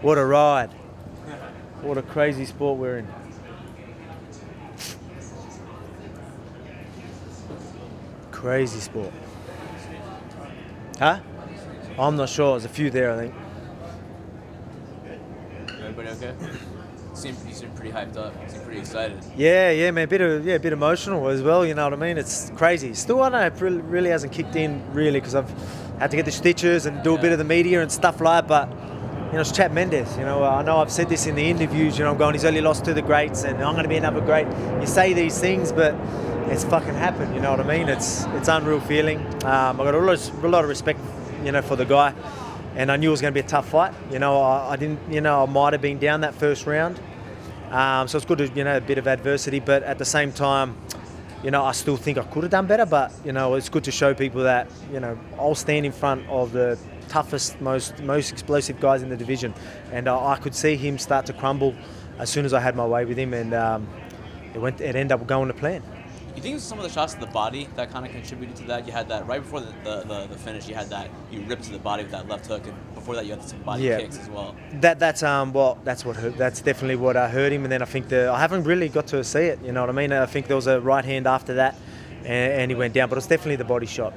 What a ride. What a crazy sport we're in. Crazy sport. Huh? I'm not sure. There's a few there, I think. Everybody okay? You seem pretty hyped up. You seem pretty excited. Yeah, man. A bit emotional as well. You know what I mean? It's crazy. Still, I don't know. It really hasn't kicked in really because I've had to get the stitches and do a bit of the media and stuff like that. But you know, it's Chad Mendes. You know, I know I've said this in the interviews. You know, I'm going. He's only lost to the greats, and I'm going to be another great. You say these things, but it's fucking happened. You know what I mean? It's unreal feeling. I got a lot of respect, you know, for the guy. And I knew it was going to be a tough fight. You know, I didn't, you know, I might have been down that first round. So it's good to, you know, a bit of adversity. But at the same time, you know, I still think I could have done better. But, you know, it's good to show people that, you know, I'll stand in front of the toughest, most explosive guys in the division. And I could see him start to crumble as soon as I had my way with him. And it ended up going to plan. You think it was some of the shots to the body that kind of contributed to that? You had that right before the finish. You had that you ripped to the body with that left hook, and before that you had some body kicks as well. That's what hurt. That's definitely what hurt him. And then I think I haven't really got to see it. You know what I mean? I think there was a right hand after that, and he went down. But it's definitely the body shot.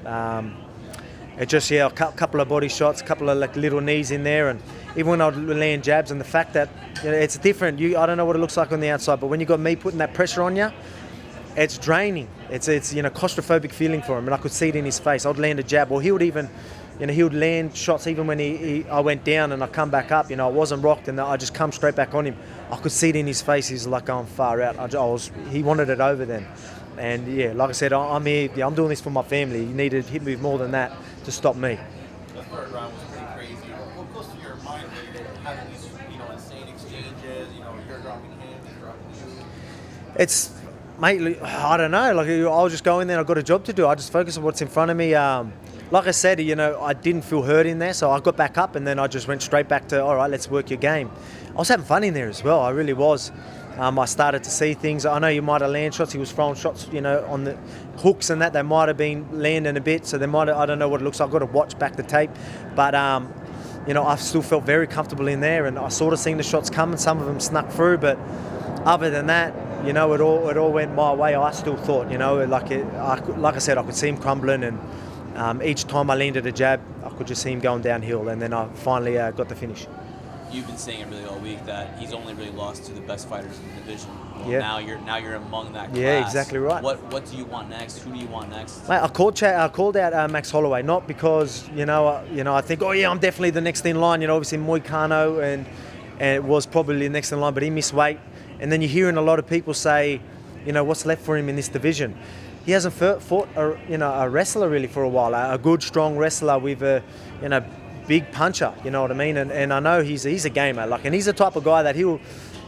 It just a couple of body shots, a couple of like little knees in there, and even when I'd land jabs, and the fact that you know, it's different. I don't know what it looks like on the outside, but when you got me putting that pressure on you. It's draining. It's you know, claustrophobic feeling for him, and I could see it in his face. I'd land a jab, or he would even, you know, he would land shots even when I went down and I come back up. You know, I wasn't rocked, and I just come straight back on him. I could see it in his face. He's like going far out. He wanted it over then, and yeah, like I said, I'm here. Yeah, I'm doing this for my family. You need to hit me with more than that to stop me. The third round was pretty crazy. What goes through your mind when you're having these, you know, insane exchanges? You know, you're dropping him, he's dropping you. It's. Mate, I don't know. Like I was just going there. I've got a job to do. I just focus on what's in front of me. Like I said, you know, I didn't feel hurt in there, so I got back up and then I just went straight back to all right. Let's work your game. I was having fun in there as well. I really was. I started to see things. I know you might have land shots. He was throwing shots, you know, on the hooks and that. They might have been landing a bit. So they might have, I don't know what it looks like. I've got to watch back the tape, but you know, I still felt very comfortable in there, and I sort of seen the shots coming. Some of them snuck through, but other than that. You know, it all went my way. I still thought, you know, like I said, I could see him crumbling, and each time I landed a jab, I could just see him going downhill, and then I finally got the finish. You've been saying it really all week that he's only really lost to the best fighters in the division. Well, yeah. Now you're among that class. Yeah, exactly right. What do you want next? Who do you want next? Mate, I called out Max Holloway, not because you know I think I'm definitely the next in line. You know, obviously Moicano and it was probably the next in line, but he missed weight. And then you're hearing a lot of people say, you know, what's left for him in this division? He hasn't fought a wrestler really for a while, a good, strong wrestler with a, you know, big puncher, you know what I mean? And I know he's a gamer, like, and he's the type of guy that he'll,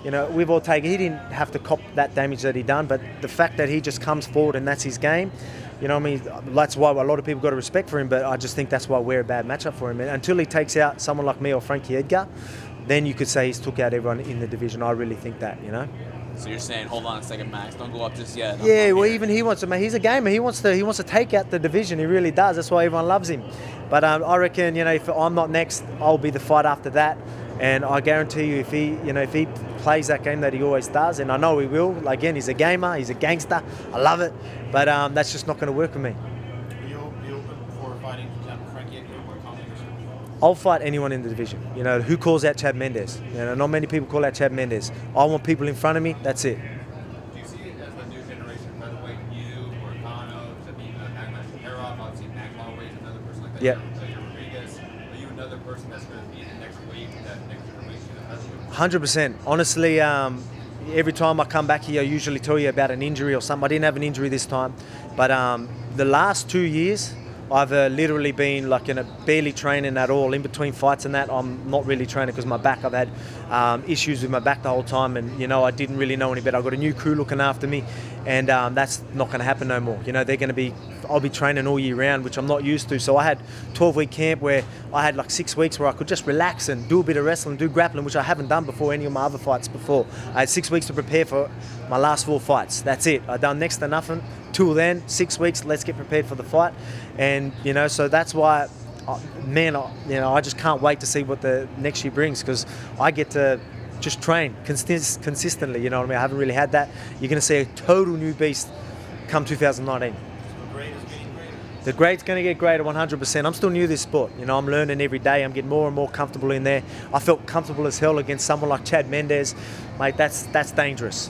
you know, we've all taken, he didn't have to cop that damage that he done, but the fact that he just comes forward and that's his game, you know what I mean? That's why a lot of people got a respect for him, but I just think that's why we're a bad matchup for him. And until he takes out someone like me or Frankie Edgar, then you could say he's took out everyone in the division. I really think that, you know. So you're saying, hold on a second, Max, don't go up just yet. Yeah, well, even he wants to. He's a gamer. He wants to take out the division. He really does. That's why everyone loves him. But I reckon, you know, if I'm not next, I'll be the fight after that. And I guarantee you, if he plays that game that he always does, and I know he will. Like, again, he's a gamer. He's a gangster. I love it. But that's just not going to work with me. Are you open for fighting Frankie Edgar or combination? I'll fight anyone in the division. You know, who calls out Chad Mendes? You know, not many people call out Chad Mendes. I want people in front of me. That's it. Do you see it as the new generation featherweight? You, Volkanovski, obviously Max Holloway is another person like that. Yeah. Rodriguez. Are you another person that's going to be in the next wave, that next generation of featherweight? 100%. Honestly, every time I come back here, I usually tell you about an injury or something. I didn't have an injury this time, but the last 2 years, I've literally been like barely training at all. In between fights and that, I'm not really training because my back. I've had issues with my back the whole time, and you know I didn't really know any better. I've got a new crew looking after me, and that's not going to happen no more. You know I'll be training all year round, which I'm not used to. So I had 12-week camp where I had like 6 weeks where I could just relax and do a bit of wrestling, do grappling, which I haven't done before any of my other fights before. I had 6 weeks to prepare for my last 4 fights. That's it. I've done next to nothing. Till then, 6 weeks, let's get prepared for the fight. And, you know, so that's why I just can't wait to see what the next year brings, because I get to just train consistently. You know what I mean? I haven't really had that. You're going to see a total new beast come 2019. So the grade is getting greater. The grade's going to get greater 100%. I'm still new to this sport. You know, I'm learning every day. I'm getting more and more comfortable in there. I felt comfortable as hell against someone like Chad Mendes. Mate, that's dangerous.